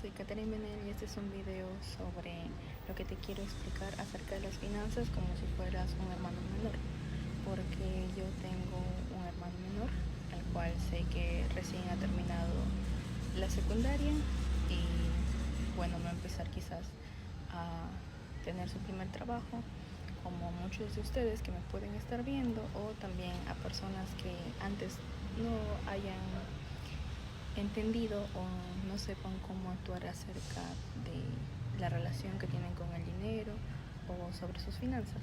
soy Catherine Benel y este es un video sobre lo que te quiero explicar acerca de las finanzas como si fueras un hermano menor, porque yo tengo un hermano menor, el cual sé que recién ha terminado la secundaria y bueno, va a empezar quizás a tener su primer trabajo, como muchos de ustedes que me pueden estar viendo, o también a personas que antes no hayan entendido o no sepan cómo actuar acerca de la relación que tienen con el dinero o sobre sus finanzas.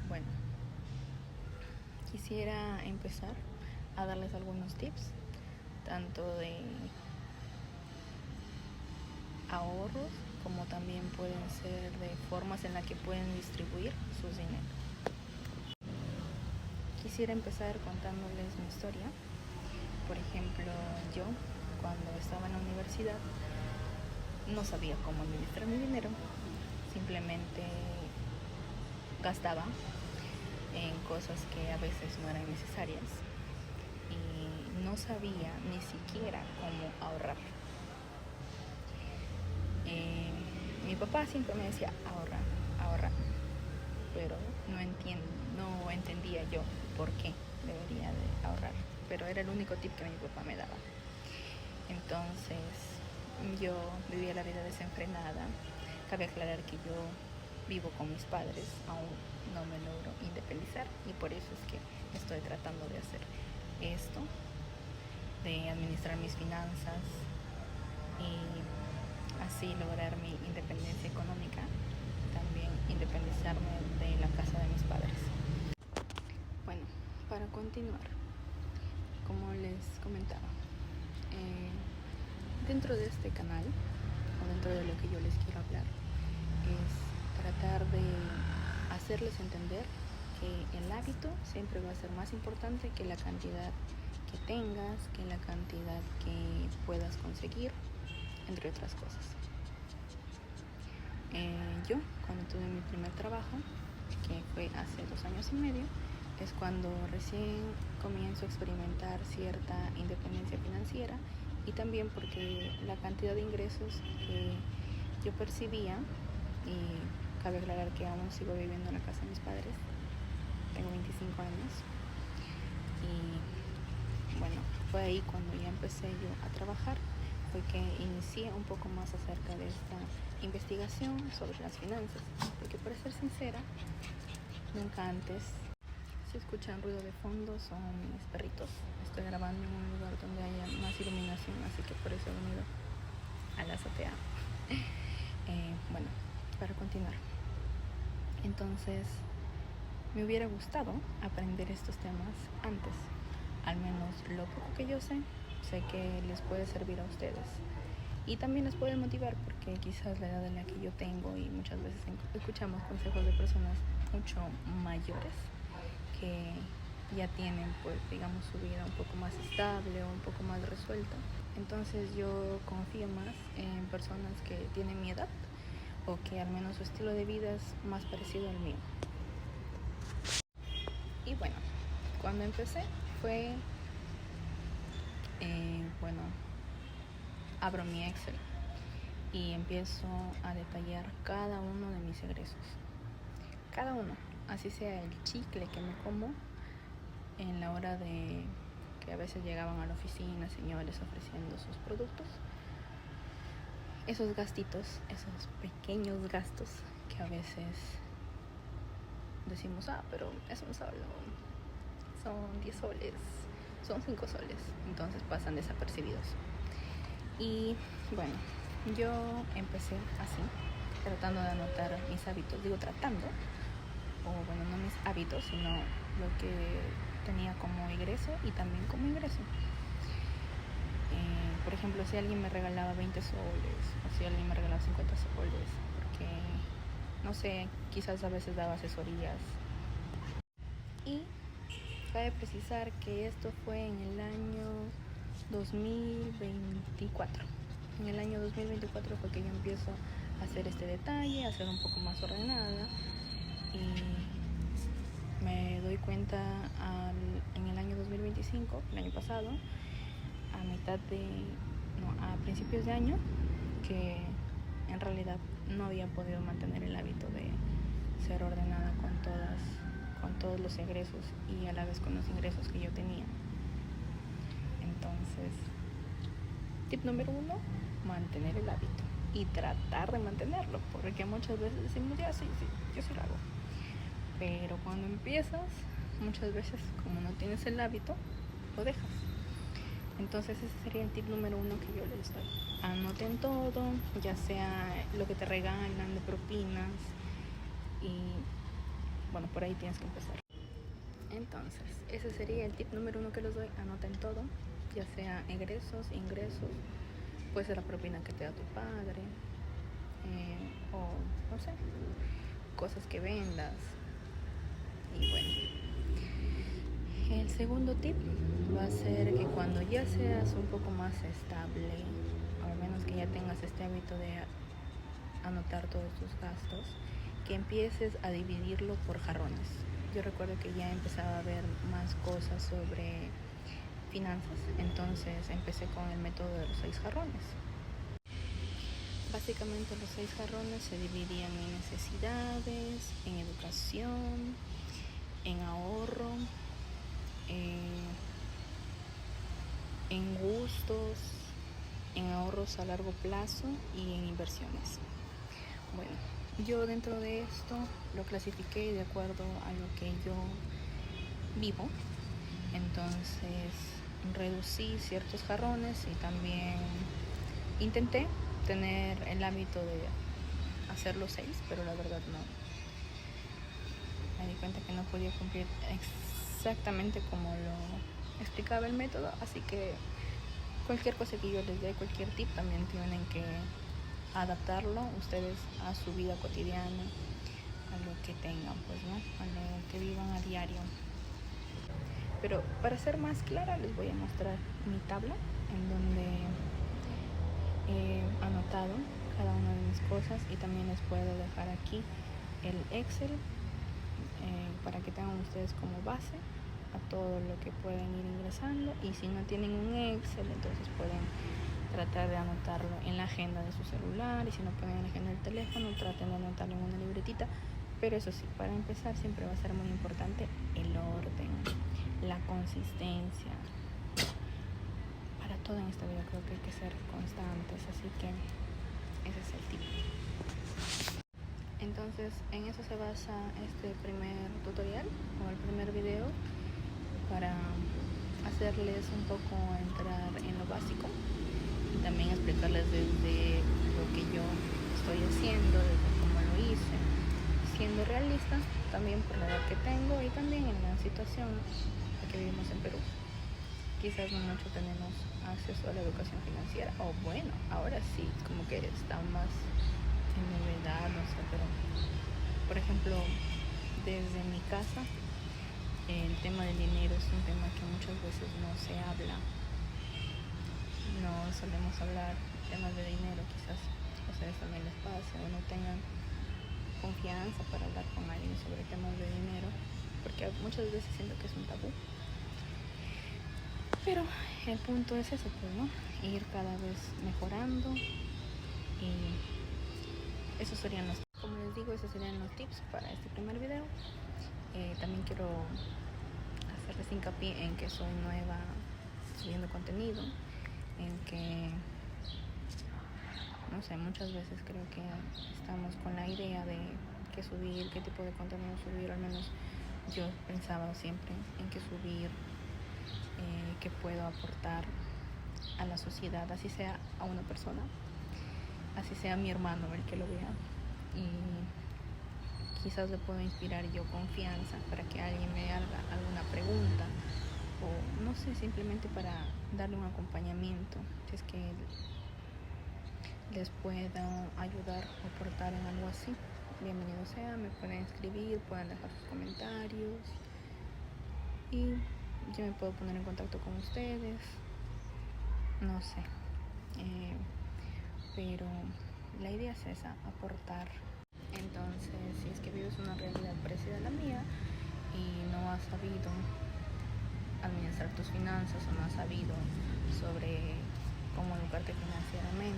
Bueno, quisiera empezar a darles algunos tips, tanto de ahorros como también pueden ser de formas en las que pueden distribuir sus dineros. Quisiera empezar contándoles mi historia. Por ejemplo, yo cuando estaba en la universidad no sabía cómo administrar mi dinero, simplemente gastaba en cosas que a veces no eran necesarias y no sabía ni siquiera cómo ahorrar. Mi papá siempre me decía ahorra, ahorra, pero no entendía yo por qué debería de ahorrar, pero era el único tip que mi papá me daba. Entonces yo vivía la vida desenfrenada. Cabe aclarar que yo vivo con mis padres, aún no me logro independizar y por eso es que estoy tratando de hacer esto, de administrar mis finanzas y así lograr mi independencia económica, también independizarme de la casa de mis padres. Bueno, para continuar, como les comentaba, dentro de este canal o dentro de lo que yo les quiero hablar es tratar de hacerles entender que el hábito siempre va a ser más importante que la cantidad que tengas, que la cantidad que puedas conseguir, entre otras cosas. Yo cuando tuve mi primer trabajo, que fue hace 2 años y medio, es cuando recién comienzo a experimentar cierta independencia financiera y también porque la cantidad de ingresos que yo percibía, y cabe aclarar que aún sigo viviendo en la casa de mis padres, tengo 25 años y bueno, fue ahí cuando ya empecé yo a trabajar, fue que inicié un poco más acerca de esta investigación sobre las finanzas, porque para ser sincera, nunca antes. Si escuchan ruido de fondo son mis perritos. Estoy grabando en un lugar donde haya más iluminación, así que por eso he venido a la azotea. Bueno, para continuar, entonces me hubiera gustado aprender estos temas antes. Al menos lo poco que yo sé que les puede servir a ustedes y también les puede motivar, porque quizás la edad en la que yo tengo y muchas veces escuchamos consejos de personas mucho mayores que ya tienen, pues digamos, su vida un poco más estable o un poco más resuelta. Entonces yo confío más en personas que tienen mi edad o que al menos su estilo de vida es más parecido al mío. Y bueno, cuando empecé fue, bueno, abro mi Excel y empiezo a detallar cada uno de mis egresos. Cada uno, así sea el chicle que me como en la hora de que a veces llegaban a la oficina señores ofreciendo sus productos. Esos gastitos, esos pequeños gastos que a veces decimos, pero es un solo, son 10 soles, son 5 soles, entonces pasan desapercibidos. Y bueno, yo empecé así, tratando de anotar mis hábitos, digo tratando, o bueno, no mis hábitos, sino lo que tenía como ingreso y también como ingreso. Por ejemplo, si alguien me regalaba 20 soles o si alguien me regalaba 50 soles, porque no sé, quizás a veces daba asesorías. Y cabe precisar que esto fue en el año 2024. En el año 2024 fue que yo empiezo a hacer este detalle, a ser un poco más ordenada, y me doy cuenta en el año 2025, el año pasado, a principios de año, que en realidad no había podido mantener el hábito de ser ordenada con todos los egresos y a la vez con los ingresos que yo tenía. Entonces, tip número 1, mantener el hábito y tratar de mantenerlo, porque muchas veces decimos, ya sí, yo sí lo hago, pero cuando empiezas, muchas veces como no tienes el hábito, lo dejas. Entonces ese sería el tip número 1 que yo les doy. Anoten todo, ya sea lo que te regalan de propinas, y bueno, por ahí tienes que empezar. Entonces ese sería el tip número 1 que les doy. Anoten todo, ya sea egresos, ingresos, puede ser la propina que te da tu padre, o no sé, cosas que vendas. Y bueno, el segundo tip va a ser que cuando ya seas un poco más estable, o al menos que ya tengas este hábito de anotar todos tus gastos, que empieces a dividirlo por jarrones. Yo recuerdo que ya empezaba a ver más cosas sobre finanzas, entonces empecé con el método de los 6 jarrones. Básicamente los 6 jarrones se dividían en necesidades, en educación, en ahorro, en gustos, en ahorros a largo plazo y en inversiones. Bueno, yo dentro de esto lo clasifiqué de acuerdo a lo que yo vivo. Entonces reducí ciertos jarrones y también intenté tener el hábito de hacer los 6, pero la verdad no. Me di cuenta que no podía cumplir exactamente como lo explicaba el método, así que cualquier cosa que yo les dé, cualquier tip, también tienen que adaptarlo ustedes a su vida cotidiana, a lo que tengan, pues, ¿no? A lo que vivan a diario. Pero para ser más clara les voy a mostrar mi tabla en donde he anotado cada una de mis cosas, y también les puedo dejar aquí el Excel para que tengan ustedes como base a todo lo que pueden ir ingresando. Y si no tienen un Excel, entonces pueden tratar de anotarlo en la agenda de su celular, y si no pueden en la agenda del teléfono, traten de anotarlo en una libretita. Pero eso sí, para empezar siempre va a ser muy importante el orden, la consistencia. Para todo en esta vida creo que hay que ser constantes, así que ese es el tip. Entonces en eso se basa este primer tutorial o el primer video, para hacerles un poco entrar en lo básico y también explicarles desde lo que yo estoy haciendo, desde cómo lo hice, siendo realista también por la edad que tengo y también en la situación que vivimos en Perú. Quizás no mucho tenemos acceso a la educación financiera, o bueno, ahora sí, como que está más en novedad, no sé, pero por ejemplo, desde mi casa, el tema del dinero es un tema que muchas veces no se habla. No solemos hablar temas de dinero, quizás a ustedes también les pase o no tengan confianza para hablar con alguien sobre temas de dinero, porque muchas veces siento que es un tabú. Pero el punto es ese, pues, ¿no? Ir cada vez mejorando, y esos serían los, como les digo, esos serían los tips para este primer video. También quiero hacerles hincapié en que soy nueva subiendo contenido, en que, no sé, muchas veces creo que estamos con la idea de qué subir, qué tipo de contenido subir, al menos yo pensaba siempre en qué subir, qué puedo aportar a la sociedad, así sea a una persona, así sea mi hermano el que lo vea, y quizás le puedo inspirar yo confianza para que alguien me haga alguna pregunta, o no sé, simplemente para darle un acompañamiento, si es que les puedo ayudar o aportar en algo así. Bienvenido sea, me pueden escribir, pueden dejar sus comentarios y yo me puedo poner en contacto con ustedes, no sé, pero la idea es esa, aportar. Entonces, si es que vives una realidad parecida a la mía y no has sabido administrar tus finanzas, o no has sabido sobre cómo educarte financieramente,